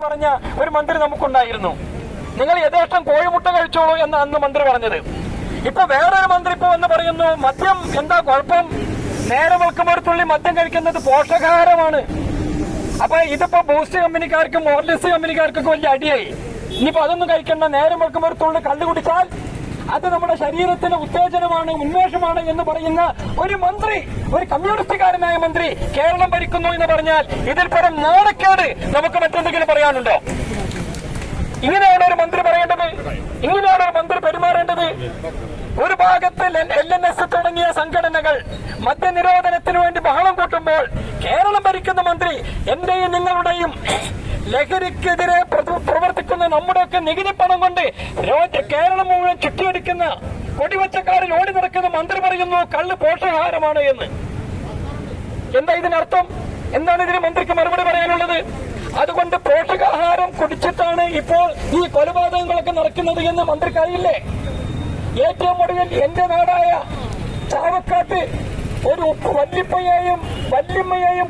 പറഞ്ഞ ഒരു മന്ത്രി നമുക്കുണ്ടായിരുന്നു. നിങ്ങൾ യഥേഷ്ടം കോഴിമുട്ട കഴിച്ചോളൂ എന്ന് അന്ന് മന്ത്രി പറഞ്ഞത്. ഇപ്പൊ വേറൊരു മന്ത്രി ഇപ്പൊ എന്ന് പറയുന്നു മദ്യം എന്താ കുഴപ്പം, നേരെ വെളുക്കുമ്പോൾ ഒരു തുള്ളി മദ്യം കഴിക്കുന്നത് പോഷകാഹാരമാണ്. അപ്പൊ ഇതിപ്പോ ബൂസ്റ്റ് കമ്പനിക്കാർക്കും മോർലിസ് കമ്പനിക്കാർക്കൊക്കെ വലിയ അടിയായി. ഇനിയിപ്പോ അതൊന്നും കഴിക്കണ്ട, നേരെ വെളുക്കുമ്പോൾ ഒരു തുള്ളി കള്ളു കുടിച്ചാൽ അത് നമ്മുടെ ശരീരത്തിന് ഉത്തേജനമാണ്, ഉന്മേഷമാണ് എന്ന് പറയുന്ന ഒരു മന്ത്രി, ഒരു കമ്മ്യൂണിസ്റ്റുകാരനായ മന്ത്രി കേരളം ഭരിക്കുന്നു എന്ന് പറഞ്ഞാൽ ഇതിൽ പരം നാണക്കേട് നമുക്ക് മറ്റെന്തെങ്കിലും പറയാനുണ്ടോ? ഇങ്ങനെയാണ് ഒരു മന്ത്രി പറയേണ്ടത്? ഇങ്ങനെയാണ് ഒരു മന്ത്രി പെരുമാറേണ്ടത്? ഒരു ഭാഗത്ത് LNS തുടങ്ങിയ സംഘടനകൾ മദ്യനിരോധനത്തിന് വേണ്ടി ബഹളം കൂട്ടുമ്പോൾ കേരളം ഭരിക്കുന്ന മന്ത്രി എന്റെയും നിങ്ങളുടെയും ലഹരിക്കെതിരെ പ്രവർത്തിക്കുന്ന നമ്മുടെയൊക്കെ നികുതി പണം കൊണ്ട് കേരളം മുഴുവൻ ചുറ്റിയടിക്കുന്ന കൊടിവച്ചക്കാരിൽ ഓടി നടക്കുന്ന മന്ത്രി പറയുന്നു കള്ള് പോഷകാഹാരമാണ് എന്ന്. എന്താ ഇതിനർത്ഥം? എന്താണ് ഇതിന് മന്ത്രിക്ക് മറുപടി പറയാനുള്ളത്? അതുകൊണ്ട് പോഷകാഹാരം കുടിച്ചിട്ടാണ് ഇപ്പോൾ ഈ കൊലപാതകങ്ങളൊക്കെ നടക്കുന്നത് എന്ന് മന്ത്രിക്കറിയില്ലേ? ഏറ്റവും ഒടുവിൽ എന്റെ നാടായ ചാവക്കാട്ട് ഒരു വല്യപ്പയെയും വല്യമ്മയെയും